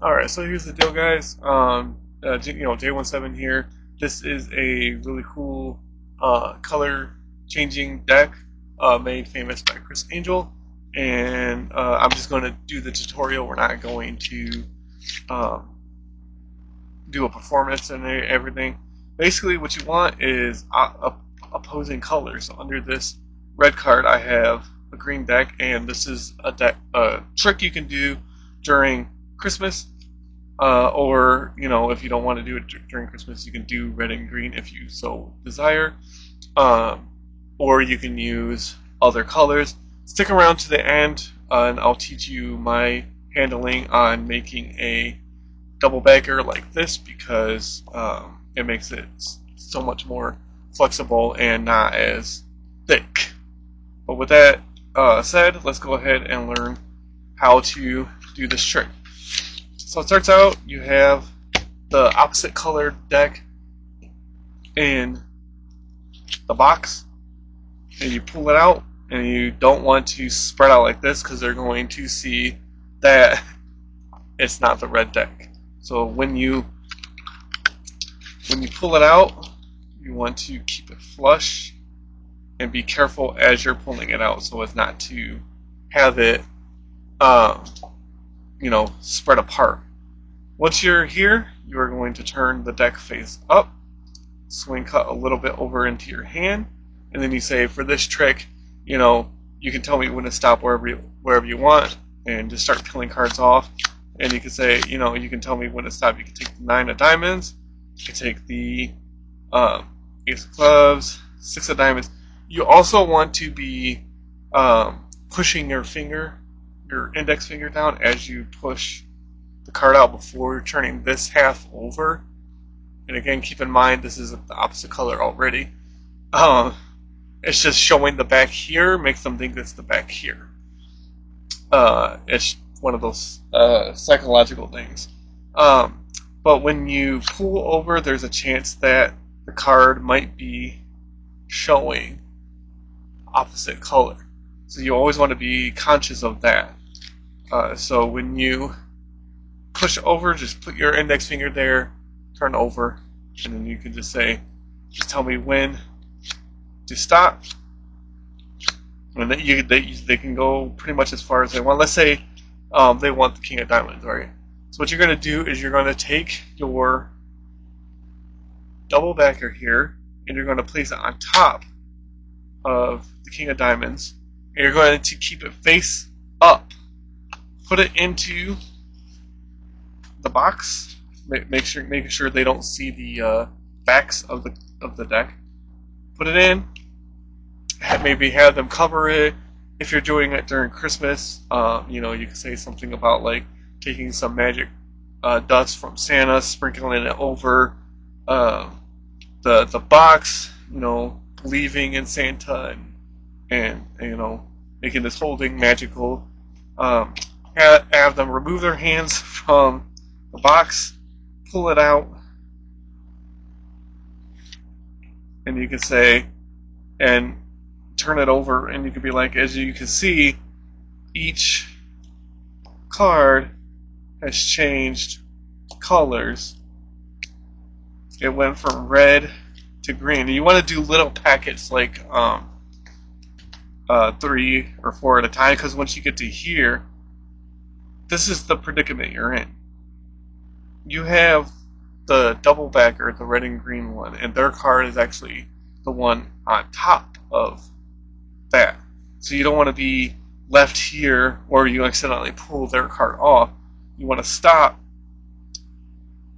Alright, so here's the deal, guys. J17 here. This is a really cool color changing deck made famous by Criss, and I'm just going to do the tutorial. We're not going to um, do a performance and everything. Basically, what you want is opposing colors. So under this red card, I have a green deck, and this is a trick you can do during Christmas, or if you don't want to do it during Christmas, you can do red and green if you so desire, um, or you can use other colors. Stick around to the end, and I'll teach you my handling on making a double bagger like this because it makes it so much more flexible and not as thick. But with that said, let's go ahead and learn how to do this trick. So it starts out, you have the opposite colored deck in the box, and you pull it out, and you don't want to spread out like this because they're going to see that it's not the red deck. So when you pull it out, you want to keep it flush and be careful as you're pulling it out so as not to have it spread apart. Once you're here, you are going to turn the deck face up, swing cut a little bit over into your hand, and then you say, for this trick, you can tell me when to stop wherever you want, and just start peeling cards off. And you can say, you can tell me when to stop. You can take the 9 of diamonds, you can take the ace of clubs, 6 of diamonds. You also want to be pushing your index finger down as you push the card out before turning this half over. And again, keep in mind this is the opposite color already. It's just showing the back here makes them think it's the back here. It's one of those psychological things. But when you pull over, there's a chance that the card might be showing opposite color. So you always want to be conscious of that. So when you push over, just put your index finger there, turn over, and then you can just say, just tell me when to stop. And they can go pretty much as far as they want. Let's say they want the king of diamonds, right? So what you're going to do is you're going to take your double backer here, and you're going to place it on top of the king of diamonds, and you're going to keep it face up. Put it into the box, making sure they don't see the backs of the deck. Put it in. Maybe have them cover it. If you're doing it during Christmas, you can say something about like taking some magic dust from Santa, sprinkling it over the box. Believing in Santa and making this whole thing magical. Have them remove their hands from the box, pull it out, and you can say, and turn it over, and you can be like, as you can see, each card has changed colors. It went from red to green. And you want to do little packets like 3 or 4 at a time, because once you get to here, this is the predicament you're in. You have the double backer, the red and green one, and their card is actually the one on top of that. So you don't want to be left here or you accidentally pull their card off. You want to stop,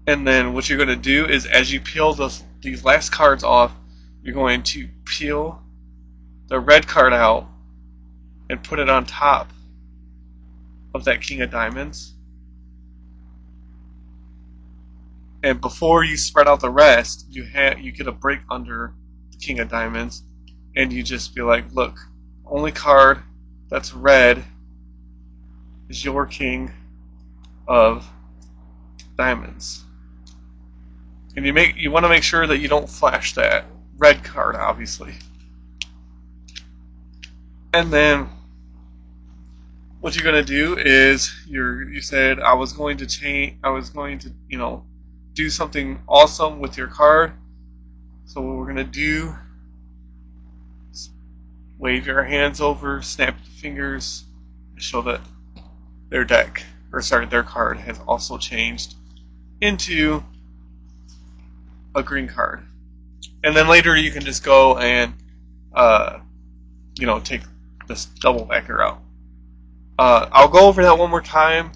and then what you're going to do is as you peel these last cards off, you're going to peel the red card out and put it on top of that king of diamonds. And before you spread out the rest, you get a break under the king of diamonds, and you just be like, look, only card that's red is your king of diamonds. And you want to make sure that you don't flash that red card, obviously. And then what you're gonna do is you said I was going to change. I was going to do something awesome with your card. So what we're gonna do is wave your hands over, snap your fingers, and show that their card has also changed into a green card. And then later you can just go and take this double backer out. I'll go over that one more time,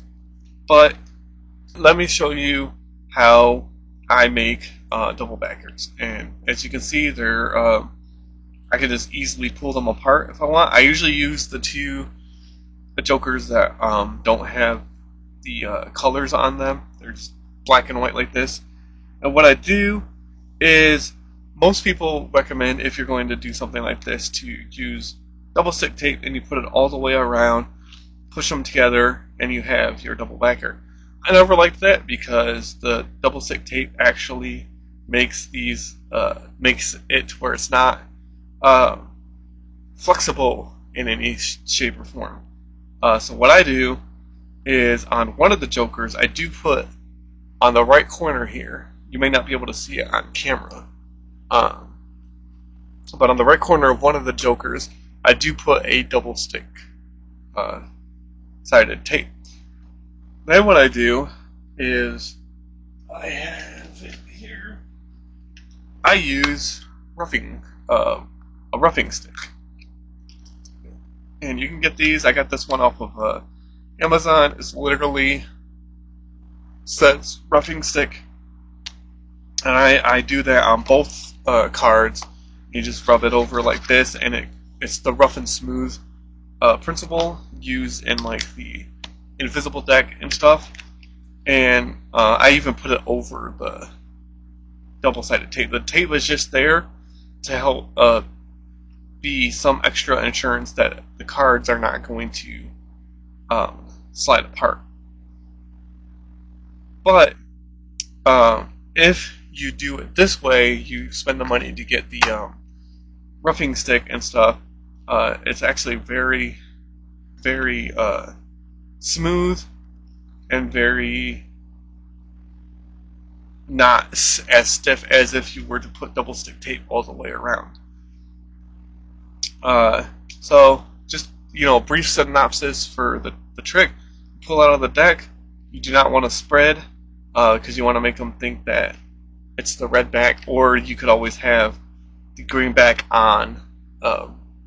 but let me show you how I make double backers. And as you can see, I can just easily pull them apart if I want. I usually use the jokers that don't have the colors on them. They're just black and white like this. And what I do is, most people recommend, if you're going to do something like this, to use double stick tape, and you put it all the way around, push them together, and you have your double backer. I never liked that because the double stick tape actually makes it where it's not flexible in any shape or form. So what I do is, on one of the jokers, I do put on the right corner here. You may not be able to see it on camera, but on the right corner of one of the jokers, I do put a double stick sided tape. Then what I do is, I have it here. I use a roughing stick, and you can get these. I got this one off of Amazon. It's literally says roughing stick, and I do that on both cards. You just rub it over like this, and it's the rough and smooth principle used in like the invisible deck and stuff. And I even put it over the double-sided tape. The tape is just there to help be some extra insurance that the cards are not going to slide apart. But if you do it this way, you spend the money to get the roughing stick and stuff. It's actually very, very smooth and very not as stiff as if you were to put double stick tape all the way around. So just brief synopsis for the trick. Pull out of the deck. You do not want to spread because you want to make them think that it's the red back, or you could always have the green back on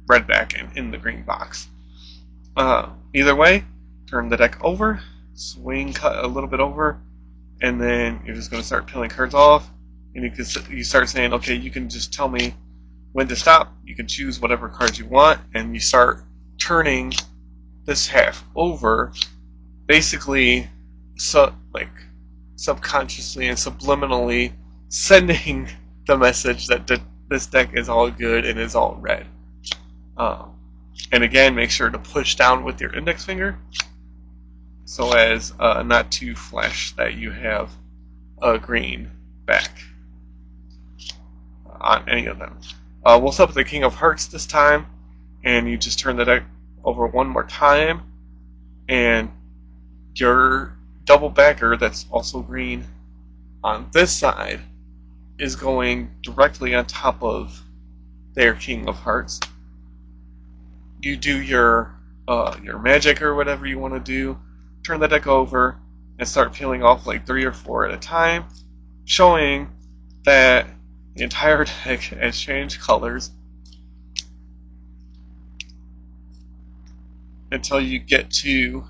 red back and in the green box. Either way, turn the deck over, swing cut a little bit over, and then you're just going to start peeling cards off. And you start saying, okay, you can just tell me when to stop. You can choose whatever cards you want, and you start turning this half over, basically subconsciously and subliminally sending the message that this deck is all good and is all red. And again, make sure to push down with your index finger so as not to flash that you have a green back on any of them. We'll set up the King of Hearts this time, and you just turn the deck over one more time, and your double backer that's also green on this side is going directly on top of their King of Hearts. You do your magic or whatever you want to do, turn the deck over, and start peeling off like 3 or 4 at a time, showing that the entire deck has changed colors until you get to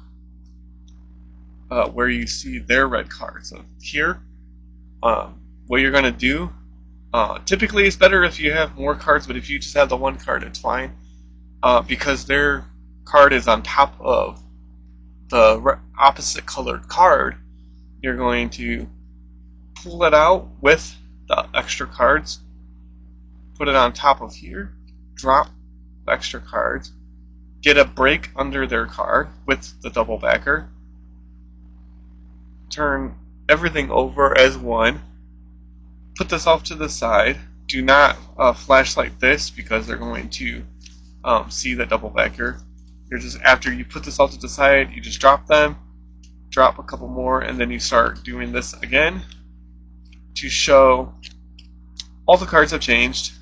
where you see their red card. So here, what you're going to do, typically it's better if you have more cards, but if you just have the one card, it's fine. Because their card is on top of the opposite colored card, you're going to pull it out with the extra cards, put it on top of here, drop the extra cards, get a break under their card with the double backer, turn everything over as one, put this off to the side. Do not flash like this because they're going to see the double backer. You're just, after you put this all to the side, you just drop them, drop a couple more, and then you start doing this again to show all the cards have changed.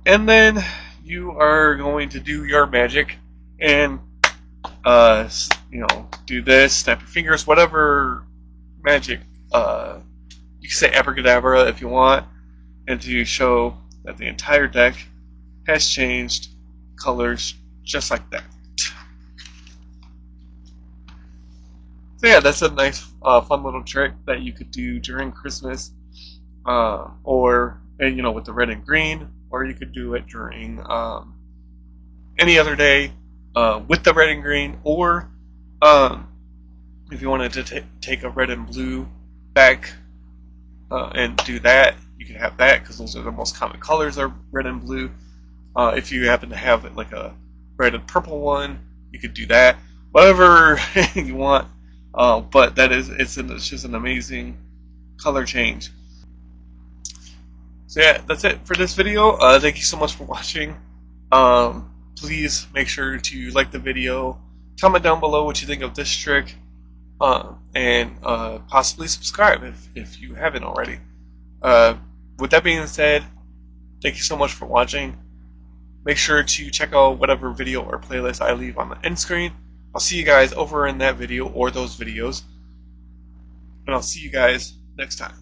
And then you are going to do your magic and do this, snap your fingers, whatever magic. You can say abracadabra if you want, and to show that the entire deck has changed colors just like that. So yeah, that's a nice, fun little trick that you could do during Christmas, or with the red and green, or you could do it during any other day with the red and green, or if you wanted to take a red and blue back and do that, you can have that, because those are the most common colors, are red and blue. If you happen to have like a red and purple one, you could do that. Whatever you want, but it's just an amazing color change. So yeah, that's it for this video. Thank you so much for watching. Please make sure to like the video, comment down below what you think of this trick, and possibly subscribe if you haven't already. With that being said, thank you so much for watching. Make sure to check out whatever video or playlist I leave on the end screen. I'll see you guys over in that video or those videos, and I'll see you guys next time.